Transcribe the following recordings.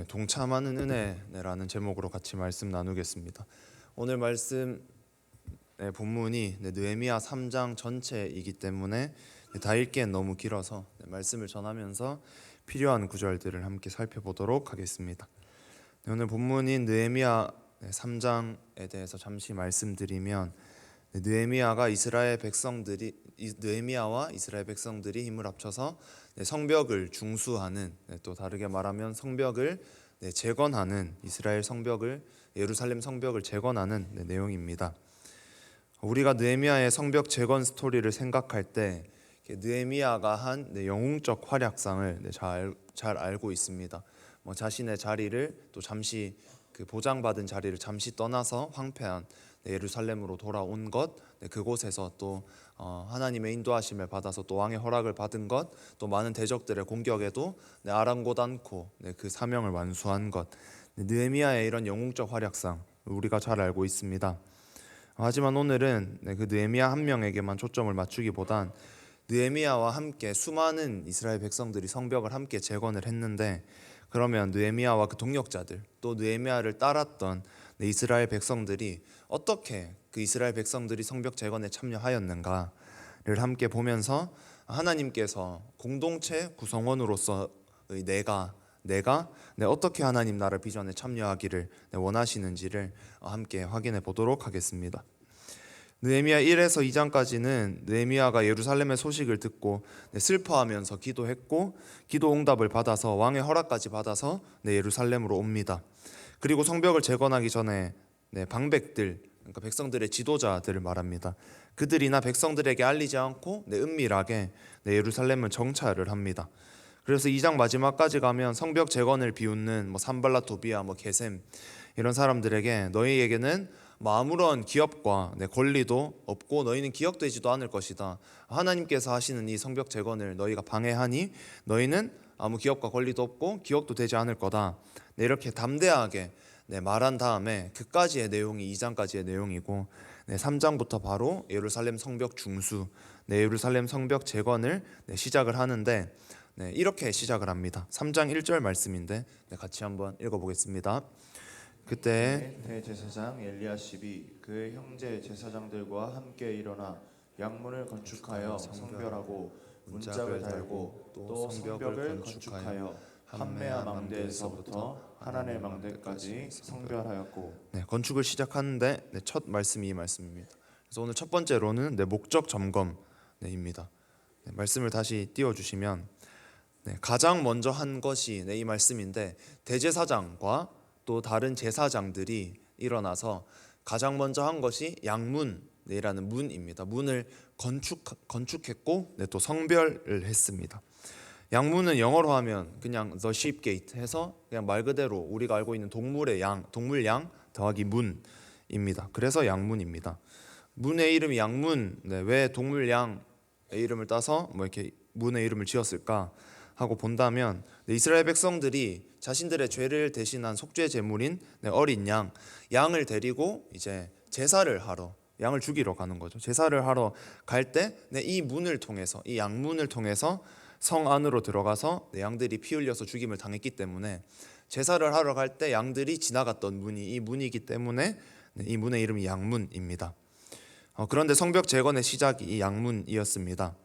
동참하는 은혜라는 제목으로 같이 말씀 나누겠습니다. 오늘 말씀 본문이 느헤미야 3장 전체이기 때문에 다 읽기엔 너무 길어서 말씀을 전하면서 필요한 구절들을 함께 살펴보도록 하겠습니다. 오늘 본문인 느헤미야 3장에 대해서 잠시 말씀드리면, 느헤미야와 이스라엘 백성들이 힘을 합쳐서 성벽을 중수하는, 또 다르게 말하면 성벽을 재건하는, 이스라엘 성벽을, 예루살렘 성벽을 재건하는 내용입니다. 우리가 느헤미야의 성벽 재건 스토리를 생각할 때 느헤미야가 한 영웅적 활약상을 잘 알고 있습니다. 자신의 자리를 또 잠시 보장받은 자리를 잠시 떠나서 황폐한 예루살렘으로 돌아온 것, 그곳에서 또 하나님의 인도하심을 받아서 또 왕의 허락을 받은 것, 또 많은 대적들의 공격에도 아랑곳 않고 그 사명을 완수한 것, 느헤미야의 이런 영웅적 활약상 우리가 잘 알고 있습니다. 하지만 오늘은 그 느헤미야 한 명에게만 초점을 맞추기보단 느헤미야와 함께 수많은 이스라엘 백성들이 성벽을 함께 재건을 했는데, 그러면 느헤미야와 그 동력자들, 또 느헤미야를 따랐던 이스라엘 백성들이 어떻게 그 이스라엘 백성들이 성벽 재건에 참여하였는가를 함께 보면서 하나님께서 공동체 구성원으로서의 내가 어떻게 하나님 나라 비전에 참여하기를 원하시는지를 함께 확인해 보도록 하겠습니다. 느헤미야 1에서 2장까지는 느헤미야가 예루살렘의 소식을 듣고 슬퍼하면서 기도했고, 기도 응답을 받아서 왕의 허락까지 받아서 예루살렘으로 옵니다. 그리고 성벽을 재건하기 전에 방백들, 그러니까 백성들의 지도자들을 말합니다. 그들이나 백성들에게 알리지 않고 은밀하게 예루살렘을 정찰을 합니다. 그래서 2장 마지막까지 가면 성벽 재건을 비웃는 산발랏, 도비야, 게셈 이런 사람들에게 너희에게는 아무런 기업과 권리도 없고 너희는 기억되지도 않을 것이다. 하나님께서 하시는 이 성벽 재건을 너희가 방해하니 너희는 아무 기업과 권리도 없고 기억도 되지 않을 거다. 이렇게 담대하게 말한 다음에 그까지의 내용이 2장까지의 내용이고, 3장부터 바로 예루살렘 성벽 중수, 예루살렘 성벽 재건을 시작을 하는데, 이렇게 시작을 합니다. 3장 1절 말씀인데 같이 한번 읽어보겠습니다. 그때 대제사장 엘리야십이 그의 형제 제사장들과 함께 일어나 양문을 건축하여 성별하고 문짝을 달고 또 성벽을 건축하여 함메아 망대에서부터 하나넬 망대까지 성별하였고. 건축을 시작하는데 첫 말씀이 이 말씀입니다. 그래서 오늘 첫 번째로는 목적 점검입니다. 말씀을 다시 띄워주시면, 가장 먼저 한 것이 이 말씀인데, 대제사장과 또 다른 제사장들이 일어나서 가장 먼저 한 것이 양문이라는 문입니다. 문을 건축했고 또 성별을 했습니다. 양문은 영어로 하면 그냥 the sheep gate 해서 그냥 말 그대로 우리가 알고 있는 동물 양 더하기 문입니다. 그래서 양문입니다. 문의 이름이 양문, 왜 동물 양의 이름을 따서 이렇게 문의 이름을 지었을까 하고 본다면, 이스라엘 백성들이 자신들의 죄를 대신한 속죄 제물인 어린 양을 데리고 이제 제사를 하러, 양을 죽이러 가는 거죠. 제사를 하러 갈 때 이 문을 통해서, 이 양문을 통해서 성 안으로 들어가서 양들이 피 흘려서 죽임을 당했기 때문에, 제사를 하러 갈 때 양들이 지나갔던 문이 이 문이기 때문에 이 문의 이름이 양문입니다. 그런데 성벽 재건의 시작이 이 양문이었습니다.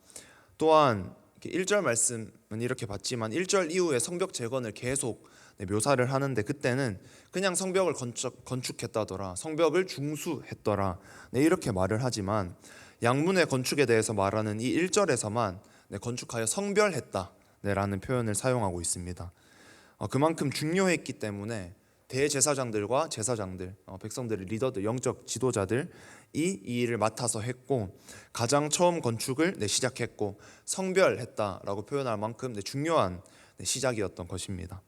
또한 1절 말씀은 이렇게 봤지만 1절 이후에 성벽 재건을 계속 묘사를 하는데, 그때는 그냥 성벽을 건축했다더라, 성벽을 중수했더라 이렇게 말을 하지만, 양문의 건축에 대해서 말하는 이 1절에서만 건축하여 성별했다라는 표현을 사용하고 있습니다. 그만큼 중요했기 때문에 대제사장들과 제사장들, 백성들의 리더들, 영적 지도자들이 이 일을 맡아서 했고, 가장 처음 건축을 시작했고 성별했다라고 표현할 만큼 중요한 시작이었던 것입니다.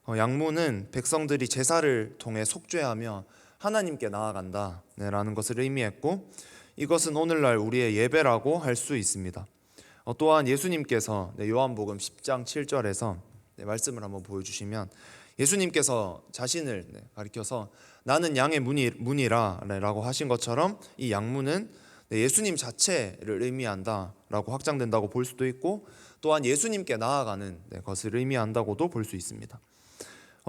양문은 백성들이 제사를 통해 속죄하며 하나님께 나아간다라는 것을 의미했고, 이것은 오늘날 우리의 예배라고 할 수 있습니다. 또한 예수님께서 요한복음 10장 7절에서 말씀을 한번 보여주시면, 예수님께서 자신을 가리켜서 나는 양의 문이라 라고 하신 것처럼 이 양문은 예수님 자체를 의미한다라고 확장된다고 볼 수도 있고, 또한 예수님께 나아가는 것을 의미한다고도 볼 수 있습니다.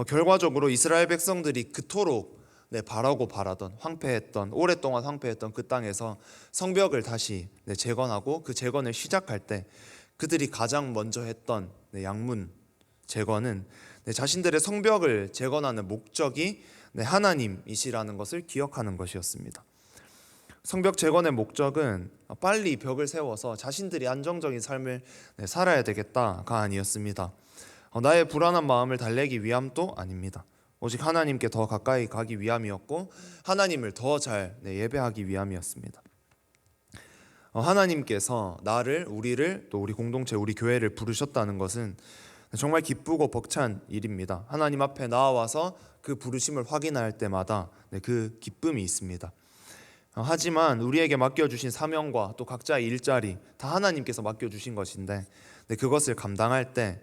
결과적으로 이스라엘 백성들이 그토록 바라고 바라던 황폐했던 오랫동안 황폐했던 그 땅에서 성벽을 다시 재건하고 그 재건을 시작할 때 그들이 가장 먼저 했던 양문 재건은 자신들의 성벽을 재건하는 목적이 하나님이시라는 것을 기억하는 것이었습니다. 성벽 재건의 목적은 빨리 벽을 세워서 자신들이 안정적인 삶을 살아야 되겠다가 아니었습니다. 나의 불안한 마음을 달래기 위함도 아닙니다. 오직 하나님께 더 가까이 가기 위함이었고 하나님을 더 잘 예배하기 위함이었습니다. 하나님께서 나를, 우리를, 또 우리 공동체, 우리 교회를 부르셨다는 것은 정말 기쁘고 벅찬 일입니다. 하나님 앞에 나와서 그 부르심을 확인할 때마다 그 기쁨이 있습니다. 하지만 우리에게 맡겨주신 사명과 또 각자의 일자리 다 하나님께서 맡겨주신 것인데 그것을 감당할 때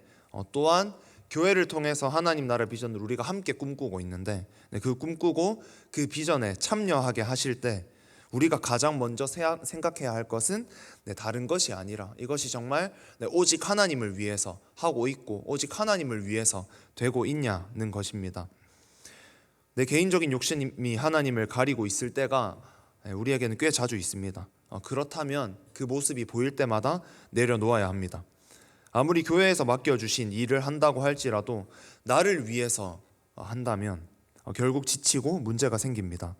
또한 교회를 통해서 하나님 나라 비전을 우리가 함께 꿈꾸고 있는데 그 꿈꾸고 그 비전에 참여하게 하실 때 우리가 가장 먼저 생각해야 할 것은 다른 것이 아니라 이것이 정말 오직 하나님을 위해서 하고 있고 오직 하나님을 위해서 되고 있냐는 것입니다. 내 개인적인 욕심이 하나님을 가리고 있을 때가 우리에게는 꽤 자주 있습니다. 그렇다면 그 모습이 보일 때마다 내려놓아야 합니다. 아무리 교회에서 맡겨주신 일을 한다고 할지라도 나를 위해서 한다면 결국 지치고 문제가 생깁니다.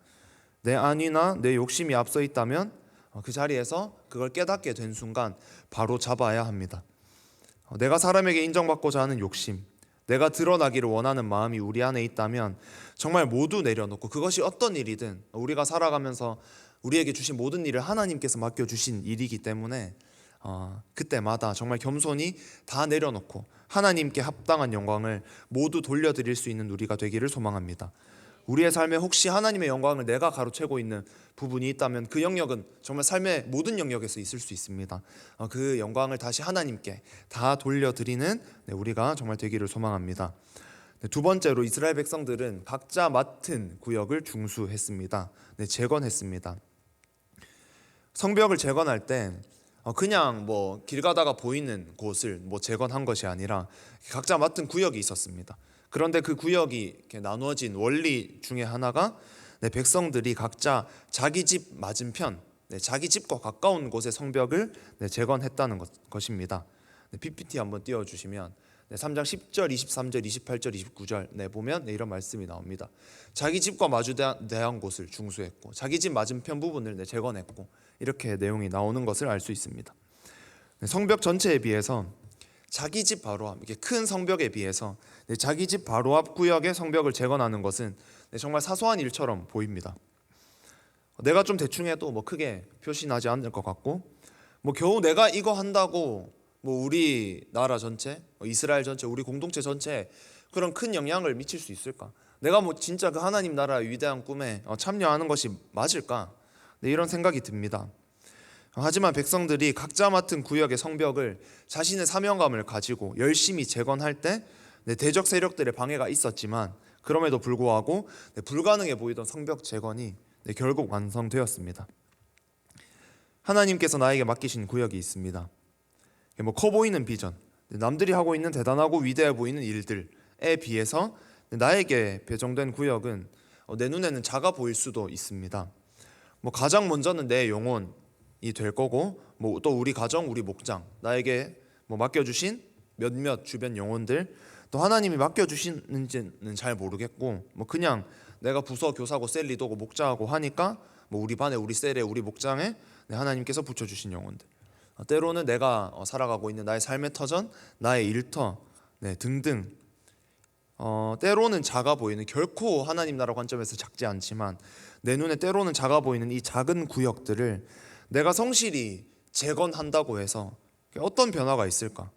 내 안위나 내 욕심이 앞서 있다면 그 자리에서 그걸 깨닫게 된 순간 바로 잡아야 합니다. 내가 사람에게 인정받고자 하는 욕심, 내가 드러나기를 원하는 마음이 우리 안에 있다면 정말 모두 내려놓고 그것이 어떤 일이든 우리가 살아가면서 우리에게 주신 모든 일을 하나님께서 맡겨주신 일이기 때문에 그때마다 정말 겸손히 다 내려놓고 하나님께 합당한 영광을 모두 돌려드릴 수 있는 우리가 되기를 소망합니다. 우리의 삶에 혹시 하나님의 영광을 내가 가로채고 있는 부분이 있다면 그 영역은 정말 삶의 모든 영역에서 있을 수 있습니다. 그 영광을 다시 하나님께 다 돌려드리는 우리가 정말 되기를 소망합니다. 두 번째로 이스라엘 백성들은 각자 맡은 구역을 중수했습니다. 재건했습니다. 성벽을 재건할 때 그냥 길 가다가 보이는 곳을 재건한 것이 아니라 각자 맡은 구역이 있었습니다. 그런데 그 구역이 이렇게 나누어진 원리 중에 하나가 백성들이 각자 자기 집 맞은편, 자기 집과 가까운 곳의 성벽을 재건했다는 것입니다. PPT 한번 띄워주시면 3장 10절, 23절, 28절, 29절 보면 이런 말씀이 나옵니다. 자기 집과 마주대한 곳을 중수했고 자기 집 맞은편 부분을 재건했고 이렇게 내용이 나오는 것을 알 수 있습니다. 성벽 전체에 비해서 자기 집 바로 앞, 이렇게 큰 성벽에 비해서 자기 집 바로 앞 구역의 성벽을 재건하는 것은 정말 사소한 일처럼 보입니다. 내가 좀 대충 해도 크게 표시나지 않을 것 같고 겨우 내가 이거 한다고 우리나라 전체, 이스라엘 전체, 우리 공동체 전체에 그런 큰 영향을 미칠 수 있을까? 내가 진짜 그 하나님 나라의 위대한 꿈에 참여하는 것이 맞을까? 이런 생각이 듭니다. 하지만 백성들이 각자 맡은 구역의 성벽을 자신의 사명감을 가지고 열심히 재건할 때 대적 세력들의 방해가 있었지만 그럼에도 불구하고 불가능해 보이던 성벽 재건이 결국 완성되었습니다. 하나님께서 나에게 맡기신 구역이 있습니다. 커 보이는 비전, 남들이 하고 있는 대단하고 위대해 보이는 일들에 비해서 나에게 배정된 구역은 내 눈에는 작아 보일 수도 있습니다. 가장 먼저는 내 영혼이 될 거고 또 우리 가정, 우리 목장, 나에게 맡겨주신 몇몇 주변 영혼들, 또 하나님이 맡겨주시는지는 잘 모르겠고 그냥 내가 부서 교사고 셀리도고 목자하고 하니까 우리 반에, 우리 셀에, 우리 목장에 하나님께서 붙여주신 영혼들, 때로는 내가 살아가고 있는 나의 삶의 터전, 나의 일터 등등, 때로는 작아 보이는, 결코 하나님 나라 관점에서 작지 않지만 내 눈에 때로는 작아 보이는 이 작은 구역들을 내가 성실히 재건한다고 해서 어떤 변화가 있을까?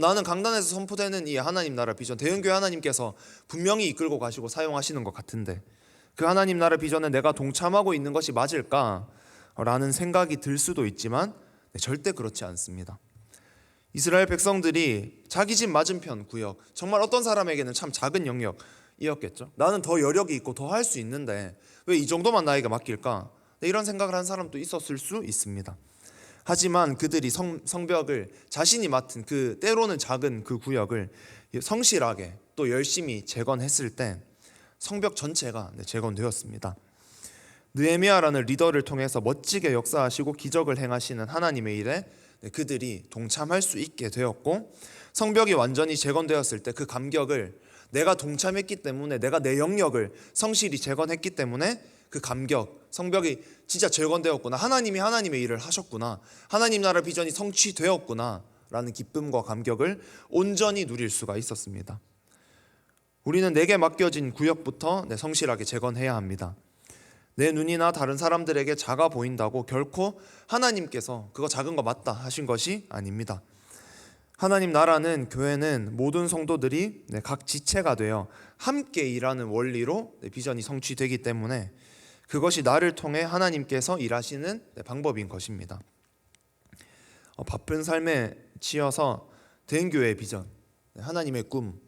나는 강단에서 선포되는 이 하나님 나라 비전, 대형교회 하나님께서 분명히 이끌고 가시고 사용하시는 것 같은데 그 하나님 나라 비전에 내가 동참하고 있는 것이 맞을까? 라는 생각이 들 수도 있지만 절대 그렇지 않습니다. 이스라엘 백성들이 자기 집 맞은편 구역, 정말 어떤 사람에게는 참 작은 영역이었겠죠. 나는 더 여력이 있고 더 할 수 있는데 왜 이 정도만 나에게 맡길까? 이런 생각을 한 사람도 있었을 수 있습니다. 하지만 그들이 성벽을 자신이 맡은 그 때로는 작은 그 구역을 성실하게, 또 열심히 재건했을 때 성벽 전체가 재건되었습니다. 느헤미야라는 리더를 통해서 멋지게 역사하시고 기적을 행하시는 하나님의 일에 그들이 동참할 수 있게 되었고, 성벽이 완전히 재건되었을 때 그 감격을 내가 동참했기 때문에, 내가 내 영역을 성실히 재건했기 때문에 그 감격, 성벽이 진짜 재건되었구나, 하나님이 하나님의 일을 하셨구나, 하나님 나라 비전이 성취되었구나 라는 기쁨과 감격을 온전히 누릴 수가 있었습니다. 우리는 내게 맡겨진 구역부터 성실하게 재건해야 합니다. 내 눈이나 다른 사람들에게 작아 보인다고 결코 하나님께서 그거 작은 거 맞다 하신 것이 아닙니다. 하나님 나라는, 교회는 모든 성도들이 각 지체가 되어 함께 일하는 원리로 비전이 성취되기 때문에 그것이 나를 통해 하나님께서 일하시는 방법인 것입니다. 바쁜 삶에 치여서 대형교회의 비전, 하나님의 꿈,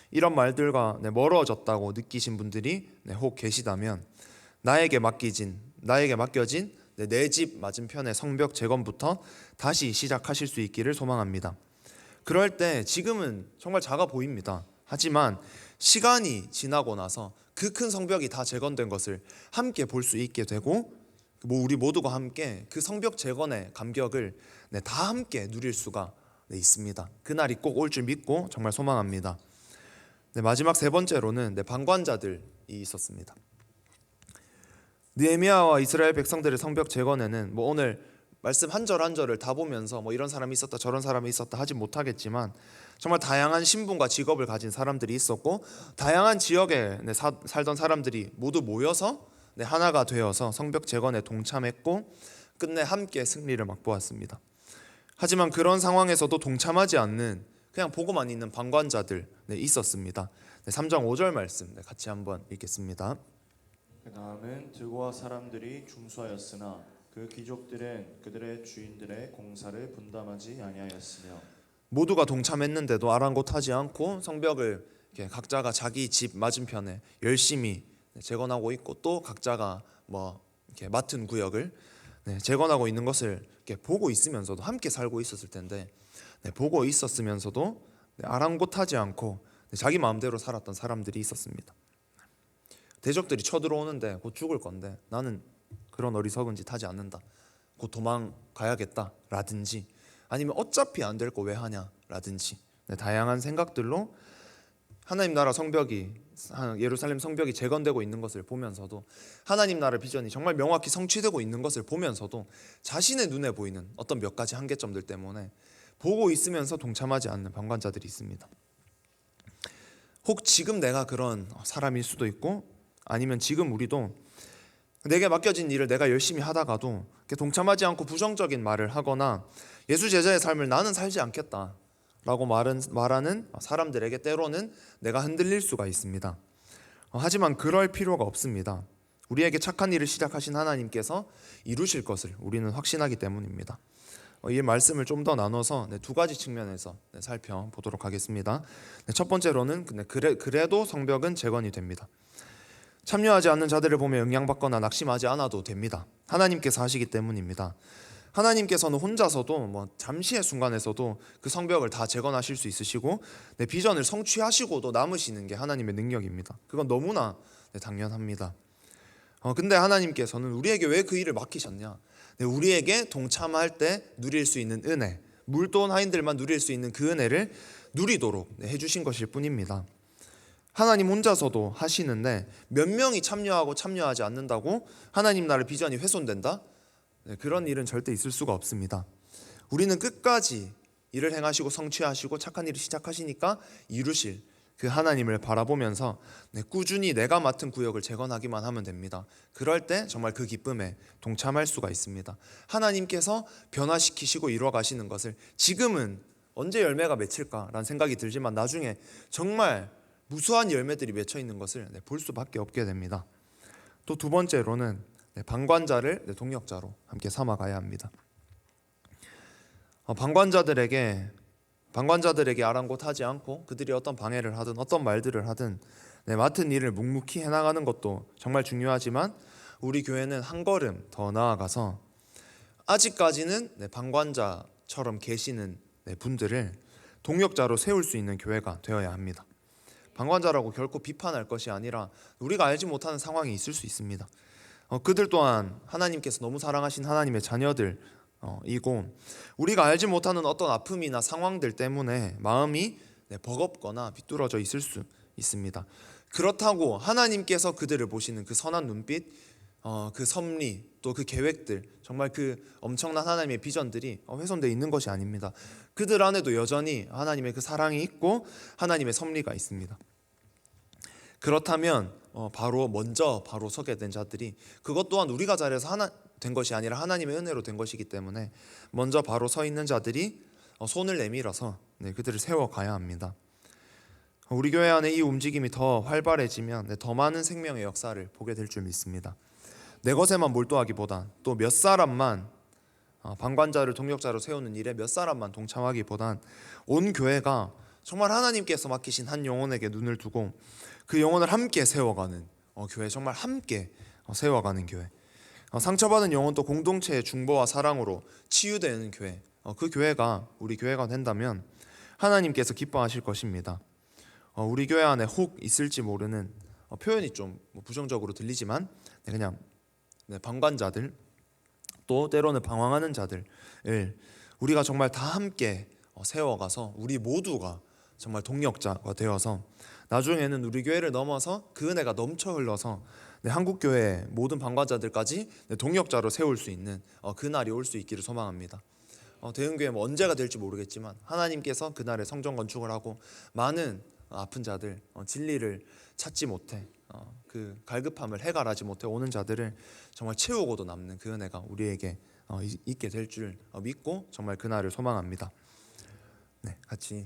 이런 말들과 멀어졌다고 느끼신 분들이 혹 계시다면, 나에게 맡겨진 내 집 맞은편의 성벽 재건부터 다시 시작하실 수 있기를 소망합니다. 그럴 때 지금은 정말 작아 보입니다. 하지만 시간이 지나고 나서 그 큰 성벽이 다 재건된 것을 함께 볼 수 있게 되고, 우리 모두가 함께 그 성벽 재건의 감격을 다 함께 누릴 수가 있습니다. 그날이 꼭 올 줄 믿고 정말 소망합니다. 마지막 세 번째로는 방관자들이 있었습니다. 느헤미야와 이스라엘 백성들의 성벽 재건에는 오늘 말씀 한 절 한 절을 다 보면서 이런 사람이 있었다 저런 사람이 있었다 하지 못하겠지만, 정말 다양한 신분과 직업을 가진 사람들이 있었고, 다양한 지역에 살던 사람들이 모두 모여서 하나가 되어서 성벽 재건에 동참했고, 끝내 함께 승리를 맛보았습니다. 하지만 그런 상황에서도 동참하지 않는, 그냥 보고만 있는 방관자들 있었습니다. 3장 5절 말씀 같이 한번 읽겠습니다. 그 다음은 드고아 사람들이 중수하였으나 그 귀족들은 그들의 주인들의 공사를 분담하지 아니하였으며, 모두가 동참했는데도 아랑곳하지 않고 성벽을 각자가 자기 집 맞은편에 열심히 재건하고 있고, 또 각자가 이렇게 맡은 구역을 재건하고 있는 것을 보고 있으면서도, 함께 살고 있었을 텐데 보고 있었으면서도 아랑곳하지 않고 자기 마음대로 살았던 사람들이 있었습니다. 대적들이 쳐들어오는데 곧 죽을 건데 나는 그런 어리석은 짓 하지 않는다, 곧 도망가야겠다 라든지, 아니면 어차피 안 될 거 왜 하냐 라든지, 다양한 생각들로 하나님 나라 성벽이, 예루살렘 성벽이 재건되고 있는 것을 보면서도, 하나님 나라 비전이 정말 명확히 성취되고 있는 것을 보면서도 자신의 눈에 보이는 어떤 몇 가지 한계점들 때문에 보고 있으면서 동참하지 않는 방관자들이 있습니다. 혹 지금 내가 그런 사람일 수도 있고, 아니면 지금 우리도 내게 맡겨진 일을 내가 열심히 하다가도 동참하지 않고 부정적인 말을 하거나 예수 제자의 삶을 나는 살지 않겠다 라고 말하는 사람들에게 때로는 내가 흔들릴 수가 있습니다. 하지만 그럴 필요가 없습니다. 우리에게 착한 일을 시작하신 하나님께서 이루실 것을 우리는 확신하기 때문입니다. 이 말씀을 좀 더 나눠서 두 가지 측면에서 살펴보도록 하겠습니다. 첫 번째로는 그래도 성벽은 재건이 됩니다. 참여하지 않는 자들을 보며 영향받거나 낙심하지 않아도 됩니다. 하나님께서 하시기 때문입니다. 하나님께서는 혼자서도 잠시의 순간에서도 그 성벽을 다 재건하실 수 있으시고, 비전을 성취하시고도 남으시는 게 하나님의 능력입니다. 그건 너무나 당연합니다. 근데 하나님께서는 우리에게 왜 그 일을 맡기셨냐? 우리에게 동참할 때 누릴 수 있는 은혜, 물돈 하인들만 누릴 수 있는 그 은혜를 누리도록 해주신 것일 뿐입니다. 하나님 혼자서도 하시는데 몇 명이 참여하고 참여하지 않는다고 하나님 나라의 비전이 훼손된다? 그런 일은 절대 있을 수가 없습니다. 우리는 끝까지 일을 행하시고 성취하시고 착한 일을 시작하시니까 이루실 그 하나님을 바라보면서 꾸준히 내가 맡은 구역을 재건하기만 하면 됩니다. 그럴 때 정말 그 기쁨에 동참할 수가 있습니다. 하나님께서 변화시키시고 이루어가시는 것을 지금은 언제 열매가 맺힐까라는 생각이 들지만, 나중에 정말 무수한 열매들이 맺혀 있는 것을 볼 수밖에 없게 됩니다. 또 두 번째로는 방관자를 동역자로 함께 삼아가야 합니다. 방관자들에게 아랑곳하지 않고 그들이 어떤 방해를 하든 어떤 말들을 하든 맡은 일을 묵묵히 해나가는 것도 정말 중요하지만, 우리 교회는 한 걸음 더 나아가서 아직까지는 방관자처럼 계시는 분들을 동역자로 세울 수 있는 교회가 되어야 합니다. 방관자라고 결코 비판할 것이 아니라 우리가 알지 못하는 상황이 있을 수 있습니다. 그들 또한 하나님께서 너무 사랑하신 하나님의 자녀들 이고 우리가 알지 못하는 어떤 아픔이나 상황들 때문에 마음이 버겁거나 비뚤어져 있을 수 있습니다. 그렇다고 하나님께서 그들을 보시는 그 선한 눈빛, 그 섭리, 또 그 계획들, 정말 그 엄청난 하나님의 비전들이 훼손되어 있는 것이 아닙니다. 그들 안에도 여전히 하나님의 그 사랑이 있고 하나님의 섭리가 있습니다. 그렇다면 바로 서게 된 자들이 그것 또한 우리가 잘해서 된 것이 아니라 하나님의 은혜로 된 것이기 때문에 먼저 바로 서 있는 자들이 손을 내밀어서 그들을 세워가야 합니다. 우리 교회 안에 이 움직임이 더 활발해지면 더 많은 생명의 역사를 보게 될 줄 믿습니다. 내 것에만 몰두하기보단 또 몇 사람만 방관자를 동역자로 세우는 일에 몇 사람만 동참하기보단 온 교회가 정말 하나님께서 맡기신 한 영혼에게 눈을 두고 그 영혼을 함께 세워가는 교회, 정말 함께 세워가는 교회, 상처받은 영혼 또 공동체의 중보와 사랑으로 치유되는 교회, 그 교회가 우리 교회가 된다면 하나님께서 기뻐하실 것입니다. 우리 교회 안에 혹 있을지 모르는 표현이 좀 부정적으로 들리지만 그냥 방관자들, 또 때로는 방황하는 자들을 우리가 정말 다 함께 세워가서 우리 모두가 정말 동역자가 되어서 나중에는 우리 교회를 넘어서 그 은혜가 넘쳐 흘러서 한국교회의 모든 방관자들까지 동역자로 세울 수 있는 그날이 올 수 있기를 소망합니다. 대흥교회 언제가 될지 모르겠지만 하나님께서 그날에 성전 건축을 하고 많은 아픈 자들, 진리를 찾지 못해 그 갈급함을 해결하지 못해 오는 자들을 정말 채우고도 남는 그 은혜가 우리에게 있게 될 줄 믿고 정말 그날을 소망합니다. 같이